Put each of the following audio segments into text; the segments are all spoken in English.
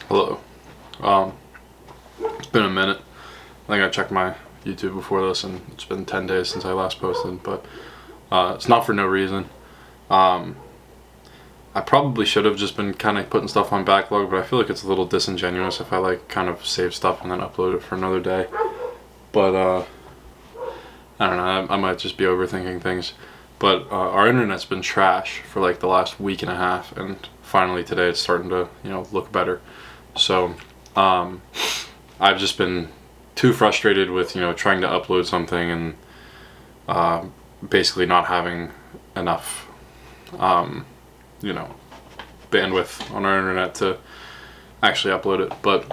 Hello. Um, it's been a minute. I think I checked my YouTube before this, and it's been 10 days since I last posted, but it's not for no reason. Um, I probably should have just been kind of putting stuff on backlog, but I feel like it's a little disingenuous if I kind of save stuff and then upload it for another day. But I don't know. I might just be overthinking things. But our internet's been trash for like the last week and a half, and finally today it's starting to look better. So I've just been too frustrated with trying to upload something and basically not having enough bandwidth on our internet to actually upload it. But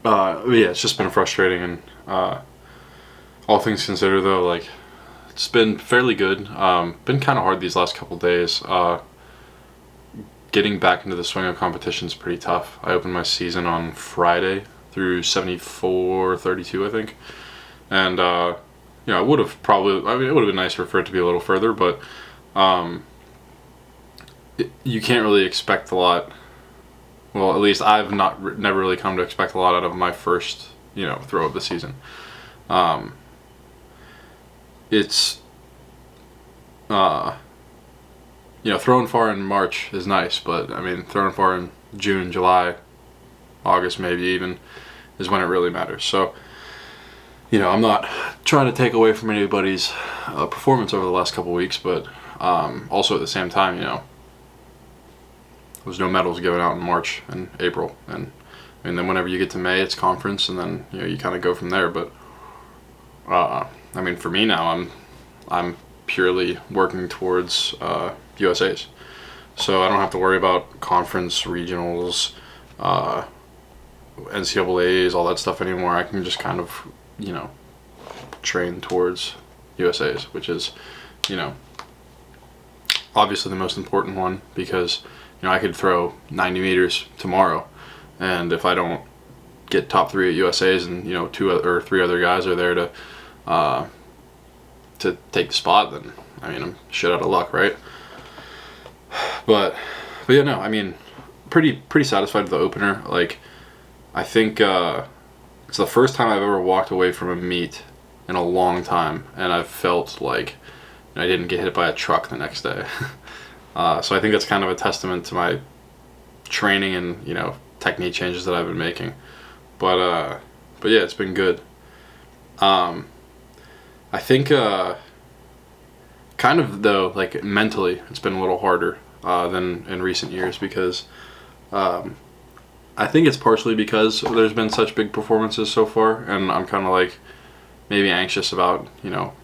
yeah, it's just been frustrating. And all things considered, though, like, it's been fairly good. Been kind of hard these last couple days. Getting back into the swing of competition is pretty tough. I opened my season on Friday through 74-32, I think. And, I would have it would have been nicer for it to be a little further, but you can't really expect a lot. Well, at least I've never really come to expect a lot out of my first, throw of the season. It's throwing far in March is nice, but I mean, throwing far in June, July, August, maybe even, is when it really matters. So, I'm not trying to take away from anybody's performance over the last couple weeks, but also at the same time, there's no medals given out in March and April, and then whenever you get to May, it's conference, and then you kind of go from there. But for me now, I'm purely working towards USA's, so I don't have to worry about conference, regionals, NCAA's, all that stuff anymore. I can just kind of train towards USA's, which is obviously the most important one, because I could throw 90 meters tomorrow, and if I don't get top 3 at USA's and two or three other guys are there to take the spot, then I'm shit out of luck, right? But yeah, no, pretty satisfied with the opener. Like, I think it's the first time I've ever walked away from a meet in a long time, and I've felt like I didn't get hit by a truck the next day. So I think that's kind of a testament to my training and technique changes that I've been making. But yeah, it's been good. I think kind of, though, like, mentally it's been a little harder than in recent years, because I think it's partially because there's been such big performances so far, and I'm kind of like maybe anxious about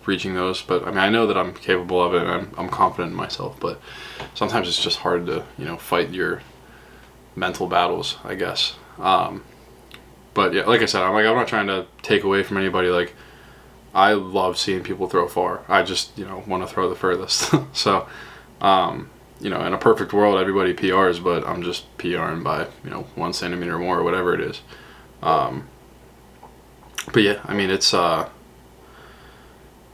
reaching those. But I know that I'm capable of it, and I'm confident in myself, but sometimes it's just hard to fight your mental battles, I guess. But yeah, like I said, I'm not trying to take away from anybody. Like, I love seeing people throw far. I just want to throw the furthest. So in a perfect world, everybody PRs, but I'm just PRing by 1 centimeter more or whatever it is. But yeah,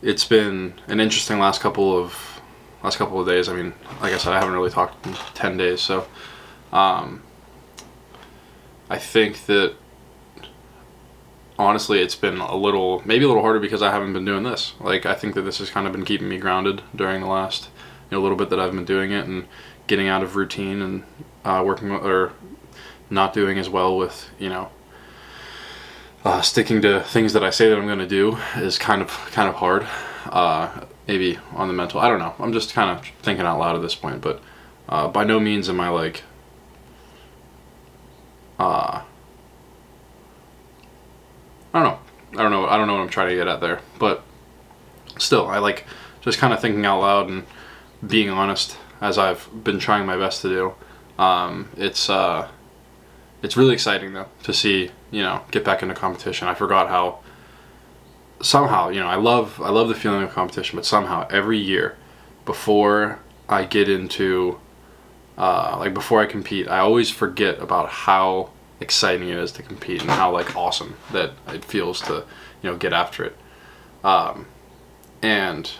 it's been an interesting last couple of days. Like I said, I haven't really talked in 10 days, so I think that honestly it's been maybe a little harder because I haven't been doing this. Like, I think that this has kind of been keeping me grounded during the last little bit that I've been doing it, and getting out of routine, and working with, or not doing as well with sticking to things that I say that I'm going to do is kind of hard. Maybe on the mental, I don't know. I'm just kind of thinking out loud at this point, but by no means am I like I don't know what I'm trying to get at there, but still, I like just kind of thinking out loud and being honest, as I've been trying my best to do. It's really exciting, though, to see get back into competition. I forgot how somehow I love the feeling of competition, but somehow every year before I get into before I compete, I always forget about how exciting it is to compete, and how awesome that it feels to get after it. And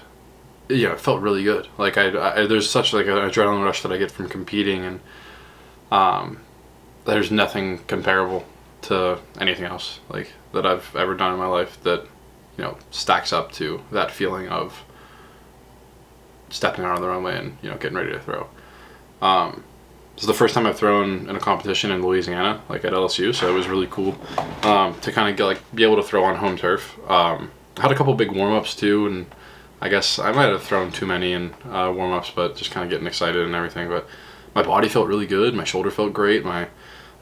it felt really good. Like, I there's such an adrenaline rush that I get from competing, and there's nothing comparable to anything else like that I've ever done in my life that stacks up to that feeling of stepping out on the runway and getting ready to throw. This is the first time I've thrown in a competition in Louisiana, like at LSU, so it was really cool to kind of get be able to throw on home turf. I had a couple big warm-ups too, and I guess I might have thrown too many in warm-ups, but just kind of getting excited and everything. But my body felt really good. My shoulder felt great. My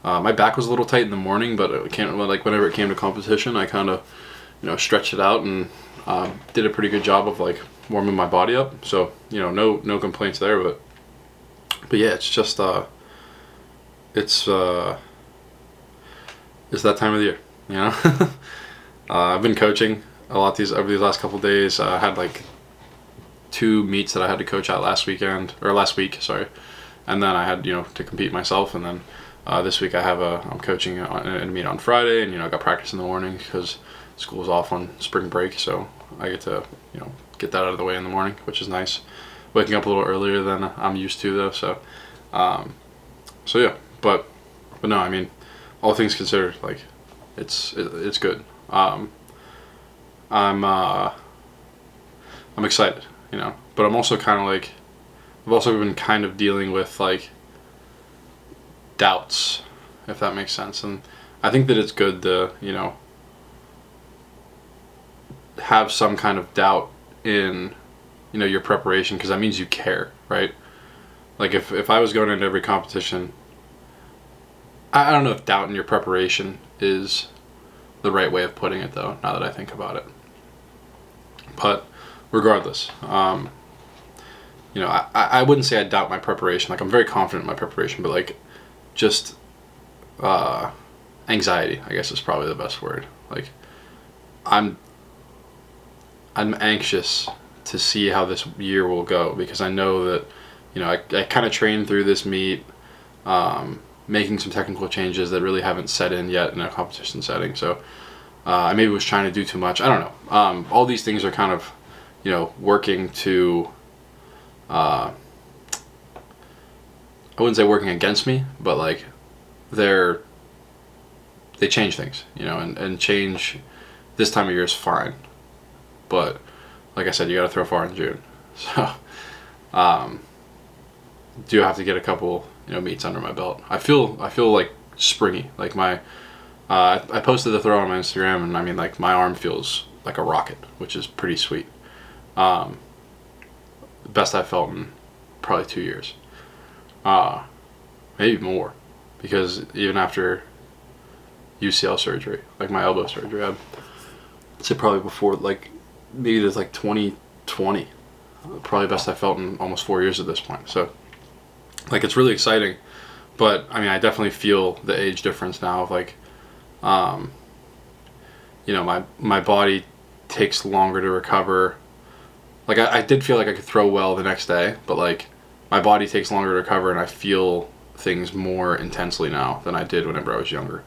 back was a little tight in the morning, but whenever it came to competition, I kind of stretched it out and did a pretty good job of like warming my body up. So no complaints there. But yeah, it's just it's that time of the year, I've been coaching a lot over these last couple of days. I had like 2 meets that I had to coach at last week, sorry, and then I had to compete myself, and then this week I'm coaching in a meet on Friday, and I got practice in the morning because school's off on spring break, so I get to get that out of the way in the morning, which is nice. Waking up a little earlier than I'm used to though, so yeah, but no, I mean, all things considered, like it's good. I'm excited, but I'm also kind of like, I've also been kind of dealing with like doubts, if that makes sense, and I think that it's good to have some kind of doubt in your preparation, because that means you care, right? Like if I was going into every competition, I don't know if doubt in your preparation is the right way of putting it though, now that I think about it. But regardless, I wouldn't say I doubt my preparation. Like I'm very confident in my preparation, but like just anxiety, I guess, is probably the best word. Like I'm anxious to see how this year will go, because I know that I kind of trained through this meet, making some technical changes that really haven't set in yet in a competition setting, so I maybe was trying to do too much. I don't know. All these things are kind of working to I wouldn't say working against me, but like they change things, and change this time of year is fine, but like I said, you got to throw far in June, so do have to get a couple meets under my belt. I feel like springy. Like I posted the throw on my Instagram, and I mean, like, my arm feels like a rocket, which is pretty sweet. Best I've felt in probably 2 years, maybe more, because even after UCL surgery, like my elbow surgery, I'd say probably before, like maybe it was like 2020, probably best I felt in almost 4 years at this point. So like it's really exciting, but I mean, I definitely feel the age difference now of like my body takes longer to recover. Like I did feel like I could throw well the next day, but like my body takes longer to recover, and I feel things more intensely now than I did whenever I was younger.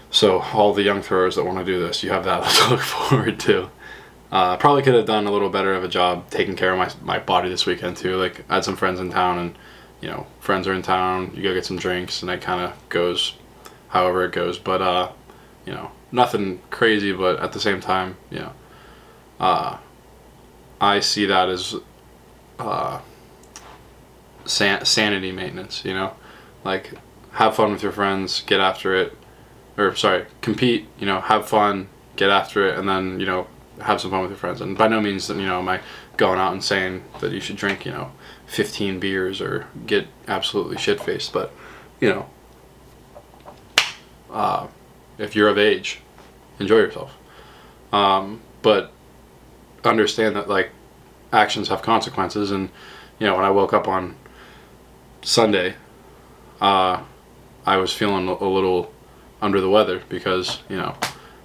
So all the young throwers that want to do this, you have that to look forward to. Probably could have done a little better of a job taking care of my body this weekend too. Like I had some friends in town, and friends are in town, you go get some drinks, and it kind of goes however it goes. But nothing crazy, but at the same time, I see that as sanity maintenance. Like have fun with your friends, get after it, or sorry, compete. Have fun, get after it, and then have some fun with your friends. And by no means am I going out and saying that you should drink 15 beers or get absolutely shit faced, but if you're of age, enjoy yourself, but understand that like actions have consequences. And when I woke up on Sunday, I was feeling a little under the weather, because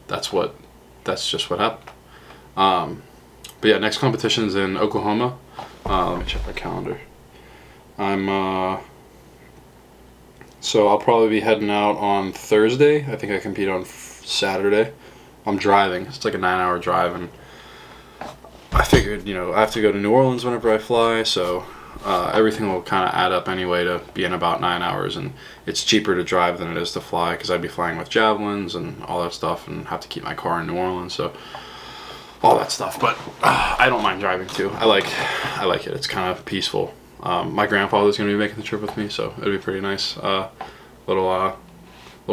that's just what happened. But yeah, next competition's in Oklahoma. Let me check my calendar. So I'll probably be heading out on Thursday. I think I compete on Saturday. I'm driving. It's like a 9-hour drive, and I figured, I have to go to New Orleans whenever I fly, so everything will kind of add up anyway to be in about 9 hours, and it's cheaper to drive than it is to fly because I'd be flying with Javelins and all that stuff and have to keep my car in New Orleans, so all that stuff. But I don't mind driving too. I like it. It's kind of peaceful. My grandfather's going to be making the trip with me, so it'll be pretty nice. Little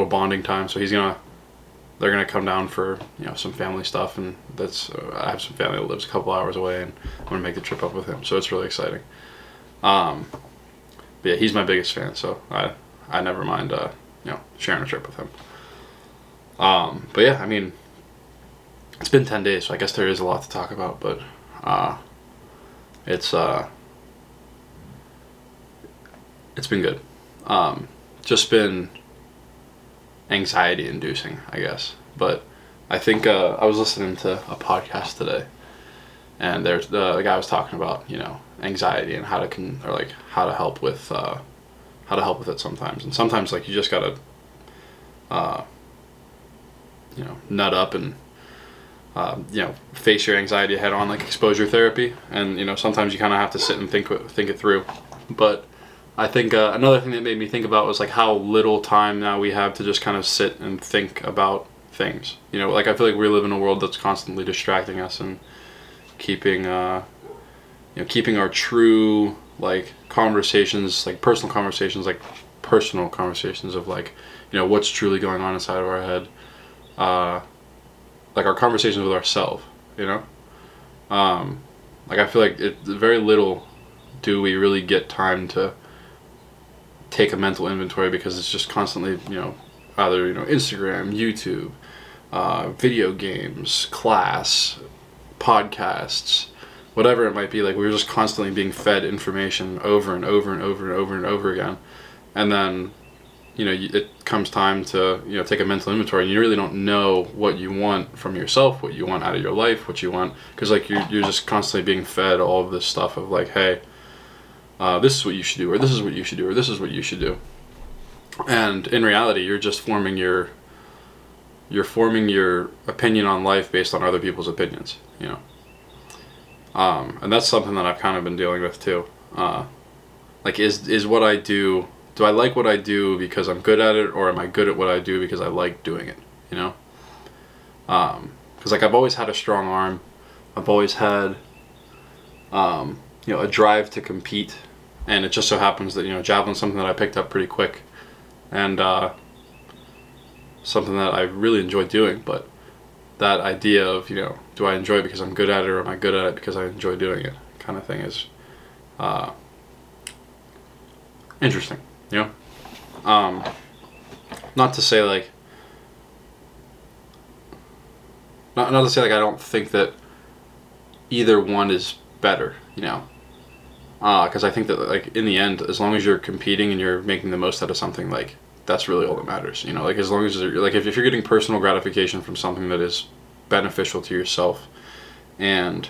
bonding time. So they're gonna come down for some family stuff, and I have some family that lives a couple hours away, and I'm gonna make the trip up with him. So it's really exciting. But yeah, he's my biggest fan, so I never mind sharing a trip with him. But yeah, I mean, it's been 10 days, so I guess there is a lot to talk about, but it's been good. Just been anxiety inducing, I guess. But I think I was listening to a podcast today, and there's the guy was talking about anxiety and how to help with it sometimes. And sometimes like you just gotta nut up and face your anxiety head on, like exposure therapy. And sometimes you kind of have to sit and think it through. But I think another thing that made me think about was like how little time now we have to just kind of sit and think about things. Like I feel like we live in a world that's constantly distracting us and keeping our true like conversations, like personal conversations of like what's truly going on inside of our head, like our conversations with ourselves. Like I feel like very little do we really get time to take a mental inventory because it's just constantly either Instagram, YouTube, video games, class, podcasts, whatever it might be. Like we're just constantly being fed information over and over and over and over and over again, and then it comes time to take a mental inventory, and you really don't know what you want from yourself, what you want out of your life, what you want, because like you're just constantly being fed all of this stuff of like, hey, this is what you should do, or this is what you should do, or this is what you should do. And in reality, you're just forming your opinion on life based on other people's opinions, and that's something that I've kind of been dealing with too. Like is what I do I like what I do because I'm good at it, or am I good at what I do because I like doing it, because like I've always had a strong arm. I've always had a drive to compete, and it just so happens that javelin's something that I picked up pretty quick, and something that I really enjoy doing. But that idea of do I enjoy it because I'm good at it, or am I good at it because I enjoy doing it, kind of thing is interesting. Not to say like not to say like I don't think that either one is better, because I think that like in the end, as long as you're competing and you're making the most out of something, like that's really all that matters. Like as long as you're, like if you're getting personal gratification from something that is beneficial to yourself, and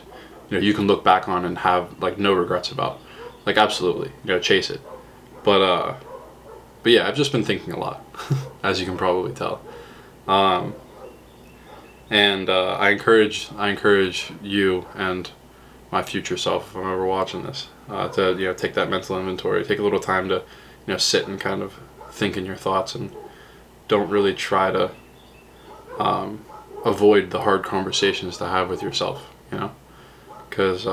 you can look back on and have like no regrets about, like absolutely chase it. But yeah, I've just been thinking a lot, as you can probably tell. And I encourage you and my future self, if I'm ever watching this, to take that mental inventory, take a little time to sit and kind of think in your thoughts, and don't really try to avoid the hard conversations to have with yourself, because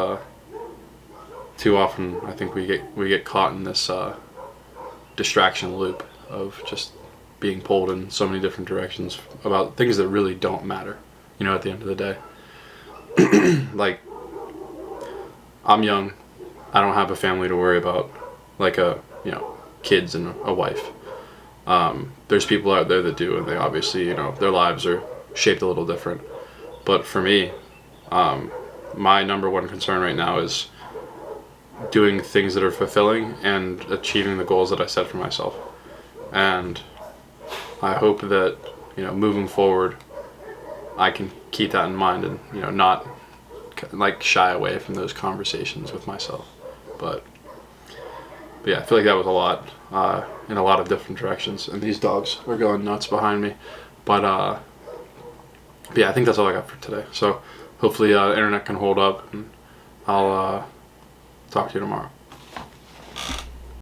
too often I think we get caught in this distraction loop of just being pulled in so many different directions about things that really don't matter, at the end of the day. Like, I'm young, I don't have a family to worry about, like kids and a wife. There's people out there that do, and they obviously, their lives are shaped a little different. But for me, my number one concern right now is doing things that are fulfilling and achieving the goals that I set for myself. And I hope that, moving forward, I can keep that in mind and, not like shy away from those conversations with myself. But yeah, I feel like that was a lot, in a lot of different directions, and these dogs are going nuts behind me. But yeah, I think that's all I got for today. So hopefully the internet can hold up, and I'll talk to you tomorrow.